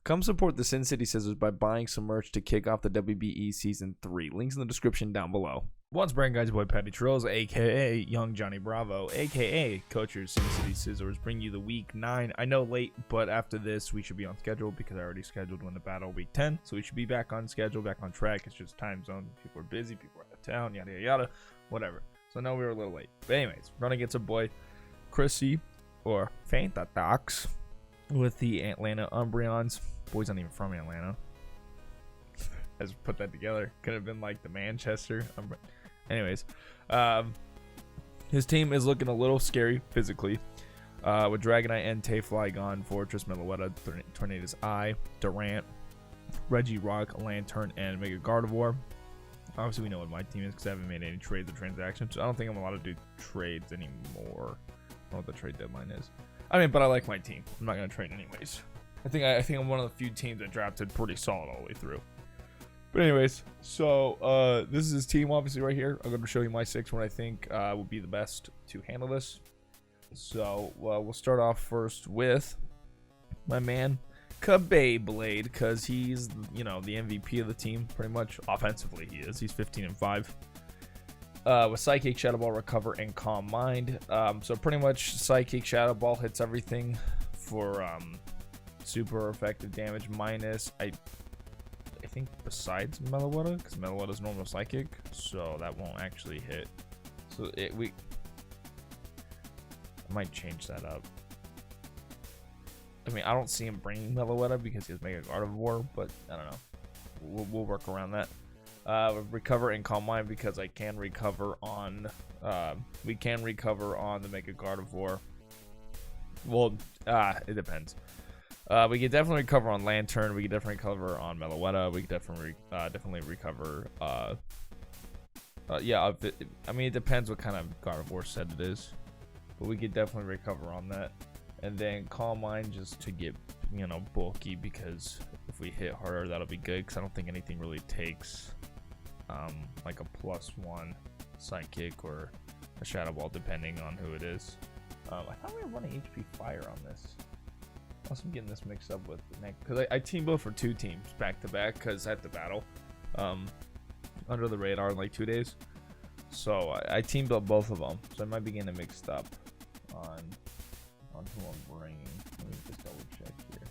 Come support the Sin City Scizors by buying some merch to kick off the WBE Season 3. Links in the description down below. Once brand guys, your boy PattyTrills, aka Young Johnny Bravo, aka Coachers Sin City Scizors, bring you the week 9. I know late, but after this, we should be on schedule because I already scheduled when the battle week 10. So we should be back on schedule, back on track. It's just time zone. People are busy, people are out of town, yada, yada, yada, whatever. So no, we were a little late. But anyways, running against a boy, Chrissy, or Fantadox, with the Atlanta Umbreons. Boy's not even from Atlanta. I just put that together. Could have been like the Manchester. Anyways, his team is looking a little scary physically. With Dragonite, Entei, Flygon, Fortress, Meloetta, Tornadus Eye, Durant, Regirock, Lantern, and Mega Gardevoir. Obviously, we know what my team is because I haven't made any trades or transactions. So I don't think I'm allowed to do trades anymore. I don't know what the trade deadline is. I mean, but I like my team. I'm not gonna trade anyways. I think I'm one of the few teams that drafted pretty solid all the way through. But anyways, so this is his team obviously right here. I'm going to show you my 6 what I think will be the best to handle this. So we'll start off first with my man Blade, because he's, you know, the MVP of the team pretty much. Offensively he is. He's 15-5. With Psychic, Shadow Ball, Recover, and Calm Mind. So pretty much Psychic, Shadow Ball hits everything for super effective damage minus I think besides Meloetta, because Meloetta's normal Psychic, so that won't actually hit. So I might change that up. I mean, I don't see him bringing Meloetta because he has Mega Gardevoir, but I don't know. We'll work around that. Recover and Calm Mind because I can recover on. We can recover on the Mega Gardevoir. Well, it depends. We could definitely recover on Lantern. We could definitely recover on Meloetta. We could definitely recover. Yeah, I mean, it depends what kind of Gardevoir set it is, but we could definitely recover on that. And then Calm Mind just to get, you know, bulky, because if we hit harder, that'll be good. Because I don't think anything really takes like a +1 Psychic or a Shadow Ball, depending on who it is. I thought we were running HP Fire on this. Unless I'm getting this mixed up with the next, because I team built for 2 teams back to back because I had the battle under the radar in like 2 days. So I team built both of them. So I might be getting it mixed up on who I'm bringing. Let me just double check here.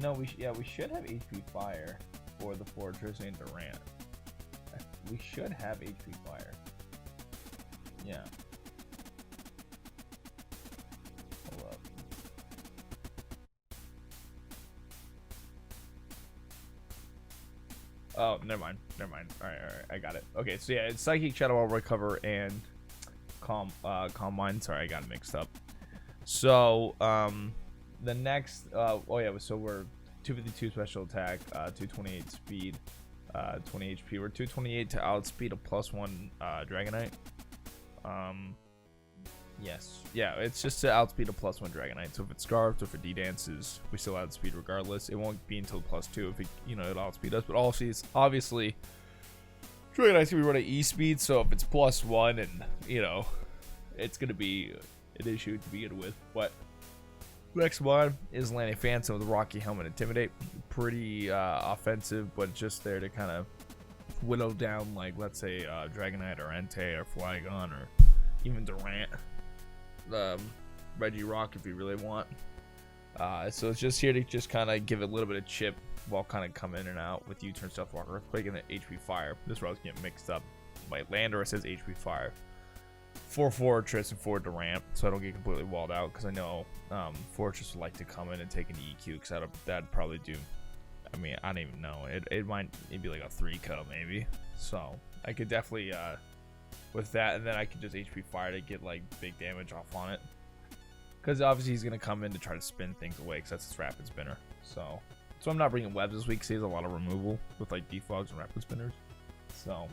No, we should have HP Fire for the Fortress and Durant. We should have HP Fire. Yeah. Oh, never mind. All right, I got it. Okay, so yeah, it's Psychic, Shadow Ball, Recover, and Calm Mind. Sorry, I got it mixed up. So, the next, oh yeah, so we're 252 special attack, 228 speed, 20 HP. We're 228 to outspeed a +1 Dragonite. Yes. Yeah, it's just to outspeed a +1 Dragonite. So if it's Scarfed or if it D-dances, we still outspeed regardless. It won't be until +2 if it, you know, it'll outspeed us. But also, it's obviously Dragonite's gonna be running E-speed, so if it's +1, and you know, it's gonna be an issue to begin with. But next one is Landing Phantom with Rocky Helmet Intimidate. Pretty offensive, but just there to kind of whittle down, like, let's say Dragonite or Entei or Flygon or even Durant. Regirock if you really want. So it's just here to just kind of give it a little bit of chip while kind of come in and out with U-turn, Stealth Walk, Earthquake, and then HP Fire. This is where I was getting mixed up. My Landorus says HP Fire. 4 Fortress and 4 Durant, so I don't get completely walled out, because I know Fortress would like to come in and take an EQ, because that'd probably do. I mean, I don't even know. It'd be like a 3-co maybe. So I could definitely with that, and then I could just HP Fire to get like big damage off on it, because obviously he's gonna come in to try to spin things away, because that's his Rapid Spinner. So I'm not bringing Webs this week, because he has a lot of removal with like Defogs and Rapid Spinners. So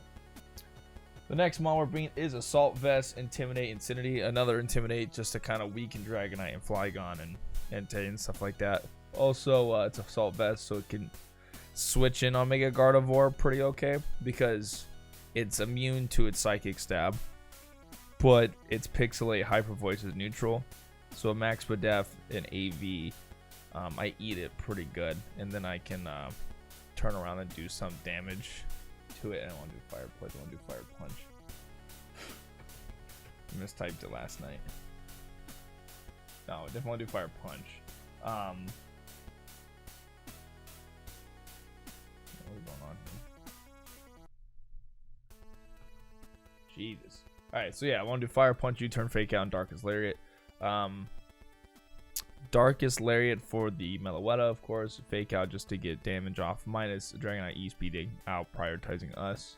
the next mon we're bringing is Assault Vest, Intimidate, Insanity. Another Intimidate just to kind of weaken Dragonite and Flygon and Entei and stuff like that. Also, it's Assault Vest, so it can switch in on Mega Gardevoir pretty okay, because it's immune to its Psychic Stab, but its Pixelate Hyper Voice is neutral. So a max def and AV, I eat it pretty good, and then I can turn around and do some damage to it. I don't want to do fire punch. I want to do fire punch. I mistyped it last night. No, I definitely want to do fire punch. What's going on here? Jesus. Alright, so yeah, I want to do fire punch, U-turn, fake out, and darkest lariat. Darkest lariat for the Meloetta, of course. Fake out just to get damage off. Minus Dragonite E-speeding out, prioritizing us.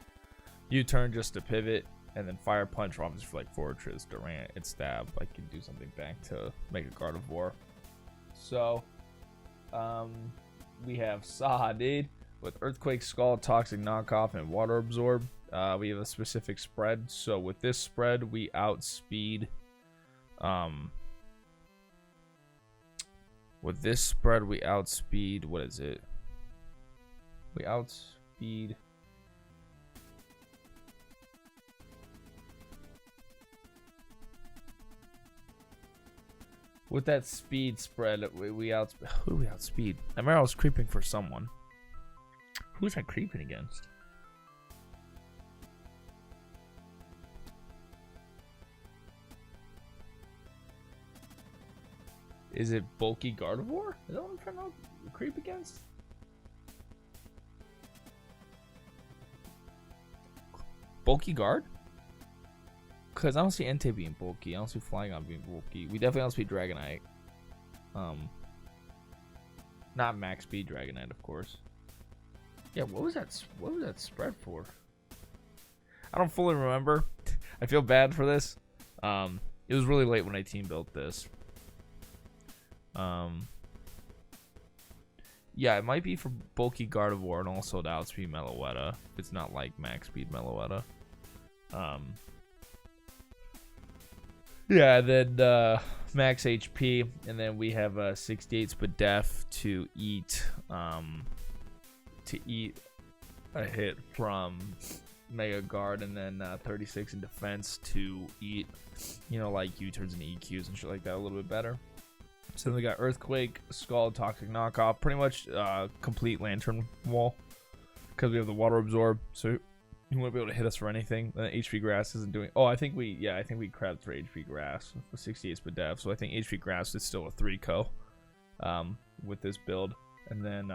U-turn just to pivot. And then fire punch, obviously for like Fortress, Durant, and stab. I can do something back to make a Gardevoir. So, we have Saha, dude, with Earthquake, Scald, Toxic Knockoff, and Water Absorb. We have a specific spread. So with this spread, we outspeed. With this spread, we outspeed. What is it? We outspeed. With that speed spread, who do we outspeed? I remember I was creeping for someone. Who was I creeping against? Is it bulky Gardevoir? Is that what I'm trying to creep against? Bulky guard? Because I don't see Entei being bulky. I don't see Flygon being bulky. We definitely don't see Dragonite. Not max speed Dragonite, of course. Yeah, what was that spread for? I don't fully remember. I feel bad for this. It was really late when I team built this. Yeah, it might be for bulky Gardevoir and also the outspeed Meloetta. It's not like max speed Meloetta. Yeah, then max HP, and then we have 68 def to eat a hit from Mega Guard, and then 36 in defense to eat, you know, like U-turns and EQs and shit like that a little bit better. So then we got Earthquake, Scald, Toxic Knockoff, pretty much complete Lantern Wall because we have the Water Absorb, so you won't be able to hit us for anything. HP Grass isn't doing. Oh, I think we crabbed for HP Grass with 68 def, so I think HP Grass is still a 3-co with this build, and then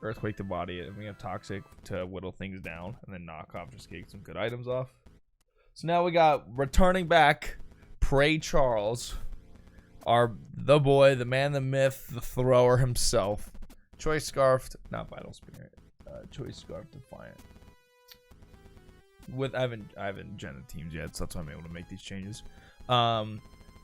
Earthquake to body it, and we have Toxic to whittle things down, and then Knockoff just to get some good items off. So now we got returning back PattyTrills, the boy, the man, the myth, the thrower himself. Choice Scarfed, not Vital Spirit. Choice Scarf Defiant. With I haven't gen the teams yet, so that's why I'm able to make these changes.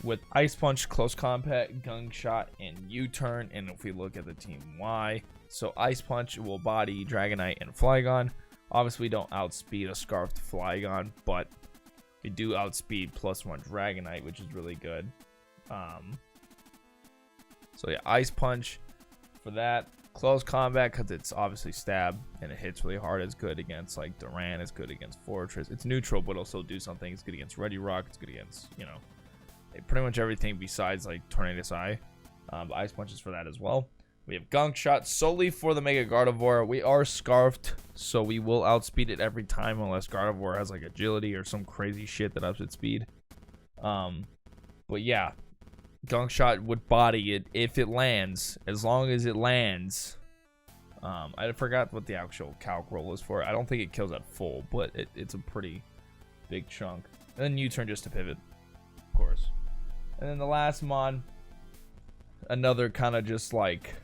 With Ice Punch, Close Combat, Gung Shot, and U-turn. And if we look at the team Y, so Ice Punch will body Dragonite and Flygon. Obviously, we don't outspeed a Scarfed Flygon, but we do outspeed +1 Dragonite, which is really good. So yeah, Ice Punch for that. Close Combat, because it's obviously stab and it hits really hard. It's good against like Durant. It's good against Fortress. It's neutral, but it'll still do something. It's good against Ready Rock. It's good against, you know, pretty much everything besides like Tornadus Eye. Ice Punch is for that as well. We have Gunk Shot solely for the Mega Gardevoir. We are Scarfed, so we will outspeed it every time unless Gardevoir has like agility or some crazy shit that ups its speed. But yeah, Gunk Shot would body it if it lands, as long as it lands. I forgot what the actual calc roll is for. I don't think it kills at full, but it's a pretty big chunk. And then U-turn just to pivot, of course. And then the last mon, another kind of just like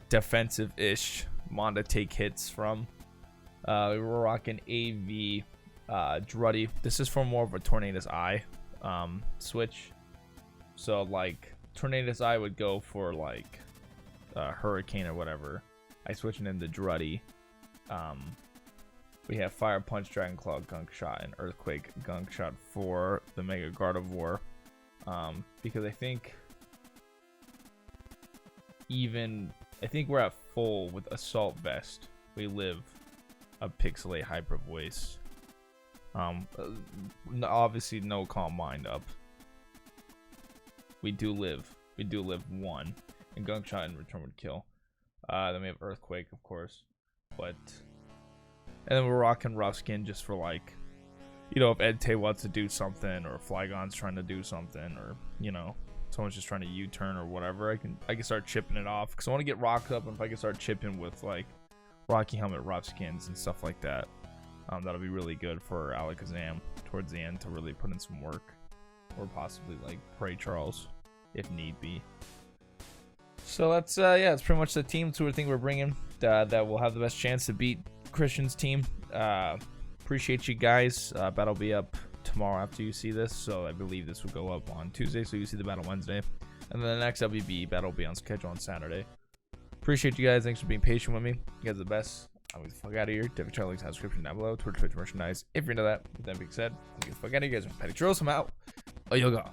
defensive-ish mon to take hits from. We're rocking AV Druddy. This is for more of a Tornadus Eye switch. So like Tornadus Eye would go for like Hurricane or whatever. I switch it into Druddy. We have Fire Punch, Dragon Claw, Gunk Shot, and Earthquake Gunk Shot for the Mega Gardevoir. Because I think we're at full with Assault Vest. We live a Pixelate Hyper Voice. Obviously no Calm Mind up. We do live 1, and Gunk Shot in return would kill. Then we have Earthquake, of course, and then we're rocking Rough Skin just for, like, you know, if Entei wants to do something, or Flygon's trying to do something, or, you know, someone's just trying to U-turn or whatever, I can start chipping it off, because I want to get rocked up, and if I can start chipping with, like, Rocky Helmet Rough Skins and stuff like that, that'll be really good for Alakazam towards the end to really put in some work, or possibly, like, PattyTrills if need be. So that's yeah, that's pretty much the team tour thing we're bringing, that will have the best chance to beat Christian's team. Appreciate you guys. Battle will be up tomorrow after you see this, so I believe this will go up on Tuesday, so you see the battle Wednesday, and then the next WB battle will be on schedule on Saturday. Appreciate you guys. Thanks for being patient with me. You guys are the best. I'm gonna get the fuck out of here. Definitely try to link to the description down below. Twitch merchandise. If you're into that. With that being said, I'm gonna get the fuck out of here. You guys are PattyTrills. I'm out. Oh, yo, go.